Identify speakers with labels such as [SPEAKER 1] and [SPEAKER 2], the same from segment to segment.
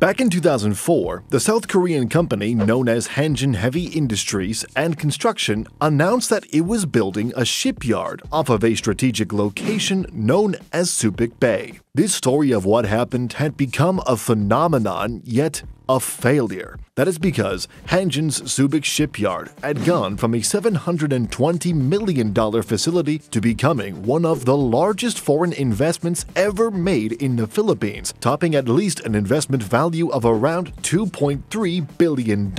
[SPEAKER 1] Back in 2004, the South Korean company known as Hanjin Heavy Industries and Construction announced that it was building a shipyard off of a strategic location known as Subic Bay. This story of what happened had become a phenomenon, yet a failure. That is because Hanjin's Subic shipyard had gone from a $720 million facility to becoming one of the largest foreign investments ever made in the Philippines, topping at least an investment value of around $2.3 billion.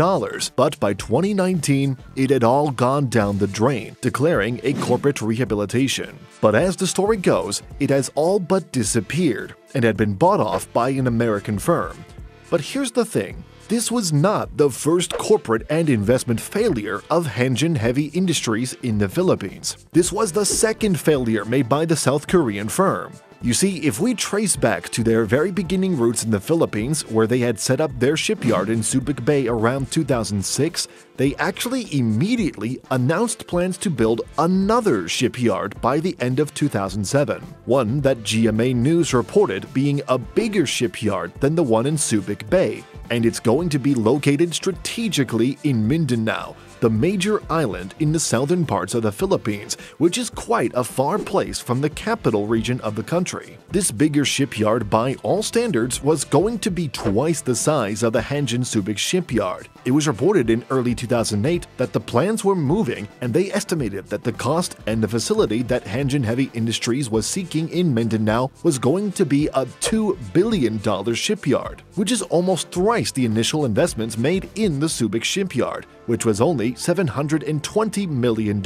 [SPEAKER 1] But by 2019, it had all gone down the drain, declaring a corporate rehabilitation. But as the story goes, it has all but disappeared and had been bought off by an American firm. But here's the thing, this was not the first corporate and investment failure of Hanjin Heavy Industries in the Philippines. This was the second failure made by the South Korean firm. You see, if we trace back to their very beginning roots in the Philippines, where they had set up their shipyard in Subic Bay around 2006, they actually immediately announced plans to build another shipyard by the end of 2007, one that GMA News reported being a bigger shipyard than the one in Subic Bay, and it's going to be located strategically in Mindanao, the major island in the southern parts of the Philippines, which is quite a far place from the capital region of the country. This bigger shipyard, by all standards, was going to be twice the size of the Hanjin Subic shipyard. It was reported in early 2008 that the plans were moving, and they estimated that the cost and the facility that Hanjin Heavy Industries was seeking in Mindanao was going to be a $2 billion shipyard, which is almost thrice the initial investments made in the Subic shipyard, which was only $720 million.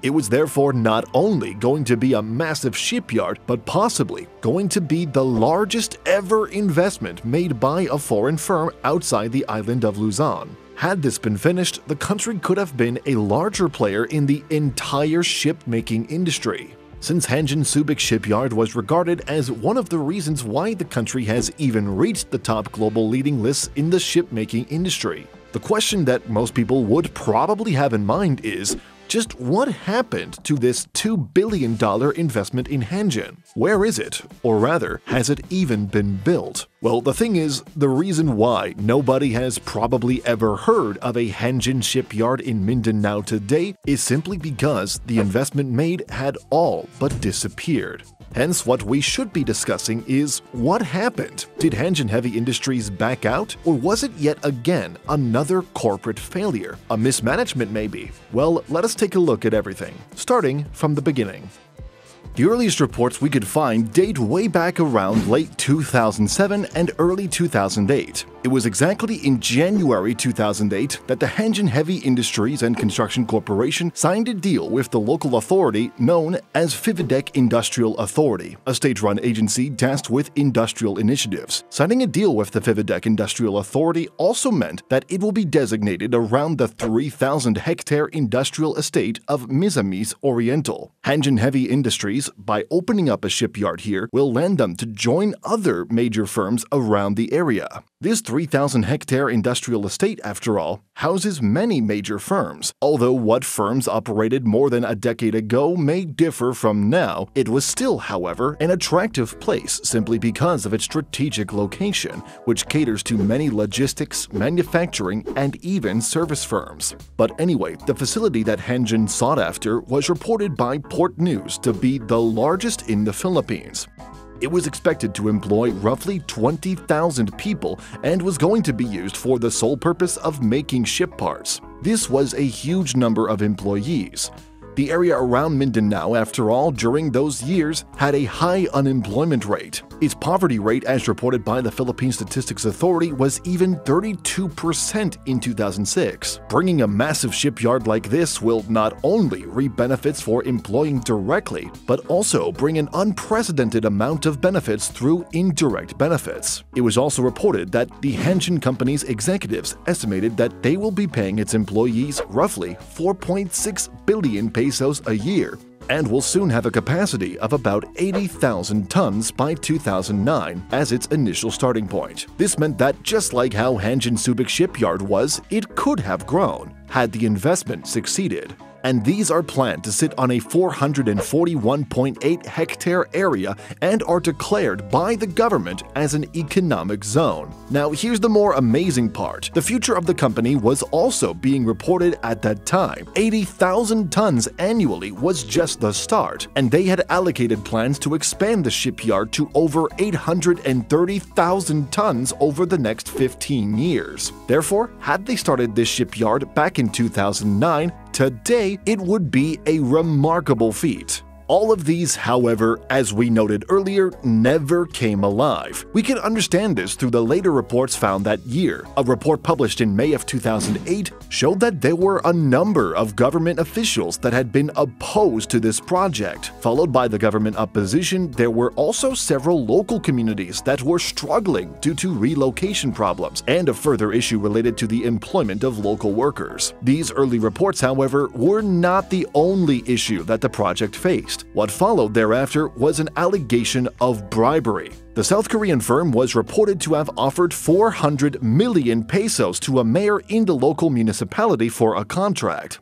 [SPEAKER 1] It was therefore not only going to be a massive shipyard, but possibly going to be the largest ever investment made by a foreign firm outside the island of Luzon. Had this been finished, the country could have been a larger player in the entire ship-making industry, since Hanjin Subic Shipyard was regarded as one of the reasons why the country has even reached the top global leading lists in the ship-making industry. The question that most people would probably have in mind is, just what happened to this $2 billion investment in Hanjin? Where is it? Or rather, has it even been built? Well, the thing is, the reason why nobody has probably ever heard of a Hanjin shipyard in Mindanao today is simply because the investment made had all but disappeared. Hence, what we should be discussing is what happened? Did Hanjin Heavy Industries back out? Or was it yet again another corporate failure? A mismanagement maybe? Well, let us take a look at everything, starting from the beginning. The earliest reports we could find date way back around late 2007 and early 2008. It was exactly in January 2008 that the Hanjin Heavy Industries and Construction Corporation signed a deal with the local authority known as Fividec Industrial Authority, a state-run agency tasked with industrial initiatives. Signing a deal with the Fividec Industrial Authority also meant that it will be designated around the 3,000-hectare industrial estate of Misamis Oriental. Hanjin Heavy Industries, by opening up a shipyard here, will land them to join other major firms around the area. This 3,000-hectare industrial estate, after all, houses many major firms. Although what firms operated more than a decade ago may differ from now, it was still, however, an attractive place simply because of its strategic location, which caters to many logistics, manufacturing, and even service firms. But anyway, the facility that Hanjin sought after was reported by Port News to be the largest in the Philippines. It was expected to employ roughly 20,000 people and was going to be used for the sole purpose of making ship parts. This was a huge number of employees. The area around Mindanao, after all, during those years, had a high unemployment rate. Its poverty rate, as reported by the Philippine Statistics Authority, was even 32% in 2006. Bringing a massive shipyard like this will not only reap benefits for employing directly, but also bring an unprecedented amount of benefits through indirect benefits. It was also reported that the Hanjin Company's executives estimated that they will be paying its employees roughly 4.6 billion pesos a year, and will soon have a capacity of about 80,000 tons by 2009 as its initial starting point. This meant that just like how Hanjin Subic Shipyard was, it could have grown had the investment succeeded. and these are planned to sit on a 441.8-hectare area and are declared by the government as an economic zone. Now, here's the more amazing part. The future of the company was also being reported at that time. 80,000 tons annually was just the start, and they had allocated plans to expand the shipyard to over 830,000 tons over the next 15 years. Therefore, had they started this shipyard back in 2009, today it would be a remarkable feat. All of these, however, as we noted earlier, never came alive. We can understand this through the later reports found that year. A report published in May of 2008 showed that there were a number of government officials that had been opposed to this project. Followed by the government opposition, there were also several local communities that were struggling due to relocation problems and a further issue related to the employment of local workers. These early reports, however, were not the only issue that the project faced. What followed thereafter was an allegation of bribery. The South Korean firm was reported to have offered 400 million pesos to a mayor in the local municipality for a contract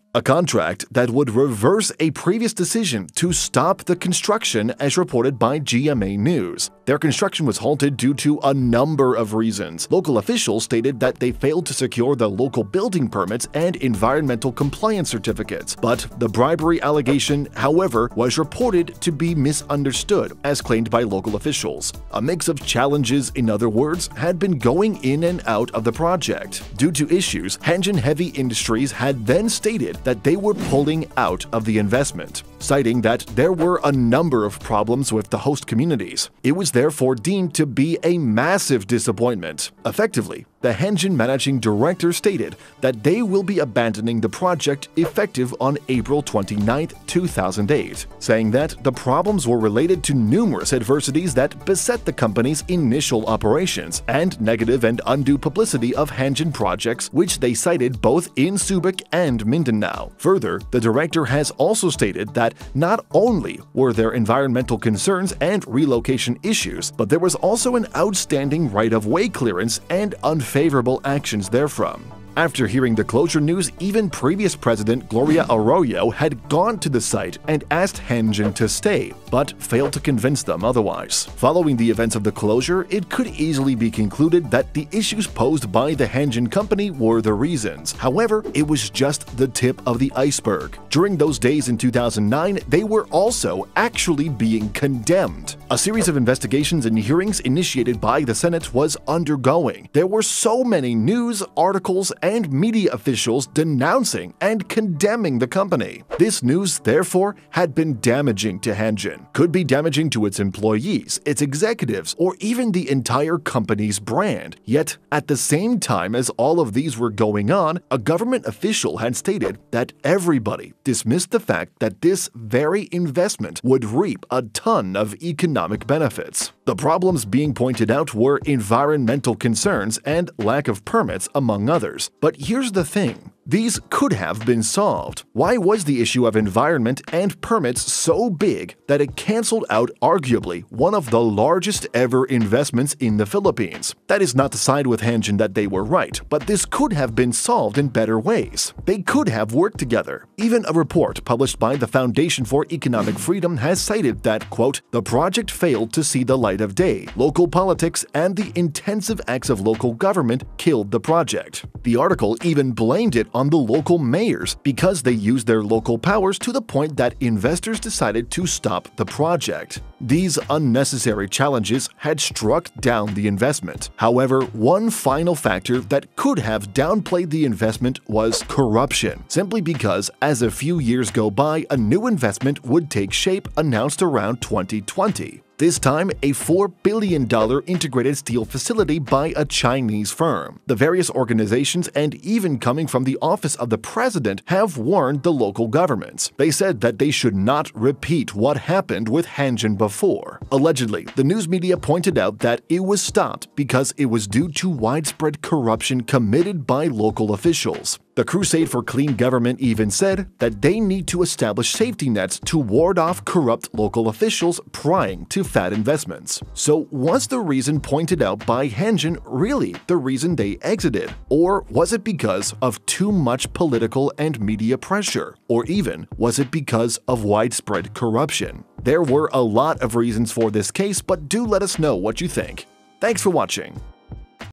[SPEAKER 1] that would reverse a previous decision to stop the construction as reported by GMA News. Their construction was halted due to a number of reasons. Local officials stated that they failed to secure the local building permits and environmental compliance certificates, but the bribery allegation, however, was reported to be misunderstood as claimed by local officials. A mix of challenges, in other words, had been going in and out of the project. Due to issues, Hanjin Heavy Industries had then stated that they were pulling out of the investment, citing that there were a number of problems with the host communities. It was therefore deemed to be a massive disappointment. Effectively, the Hanjin managing director stated that they will be abandoning the project effective on April 29, 2008, saying that the problems were related to numerous adversities that beset the company's initial operations and negative and undue publicity of Hanjin projects, which they cited both in Subic and Mindanao. Further, the director has also stated that not only were there environmental concerns and relocation issues, but there was also an outstanding right-of-way clearance and unfavorable actions therefrom. After hearing the closure news, even previous President Gloria Arroyo had gone to the site and asked Hanjin to stay, but failed to convince them otherwise. Following the events of the closure, it could easily be concluded that the issues posed by the Hanjin company were the reasons. However, it was just the tip of the iceberg. During those days in 2009, they were also actually being condemned. A series of investigations and hearings initiated by the Senate was undergoing. There were so many news, articles, and media officials denouncing and condemning the company. This news, therefore, had been damaging to Hanjin, could be damaging to its employees, its executives, or even the entire company's brand. Yet, at the same time as all of these were going on, a government official had stated that everybody dismissed the fact that this very investment would reap a ton of economic benefits. The problems being pointed out were environmental concerns and lack of permits, among others. But here's the thing. These could have been solved. Why was the issue of environment and permits so big that it canceled out arguably one of the largest ever investments in the Philippines? That is not to side with Hanjin that they were right, but this could have been solved in better ways. They could have worked together. Even a report published by the Foundation for Economic Freedom has cited that, quote, the project failed to see the light of day. Local politics and the intensive acts of local government killed the project. The article even blamed it on the local mayors because they used their local powers to the point that investors decided to stop the project. These unnecessary challenges had struck down the investment. However, one final factor that could have downplayed the investment was corruption, simply because as a few years go by, a new investment would take shape announced around 2020. This time, a $4 billion integrated steel facility by a Chinese firm. The various organizations and even coming from the office of the president have warned the local governments. They said that they should not repeat what happened with Hanjin before. Allegedly, the news media pointed out that it was stopped because it was due to widespread corruption committed by local officials. The Crusade for Clean Government even said that they need to establish safety nets to ward off corrupt local officials prying to fat investments. So was the reason pointed out by Hanjin really the reason they exited? Or was it because of too much political and media pressure? Or even was it because of widespread corruption? There were a lot of reasons for this case, but do let us know what you think. Thanks for watching.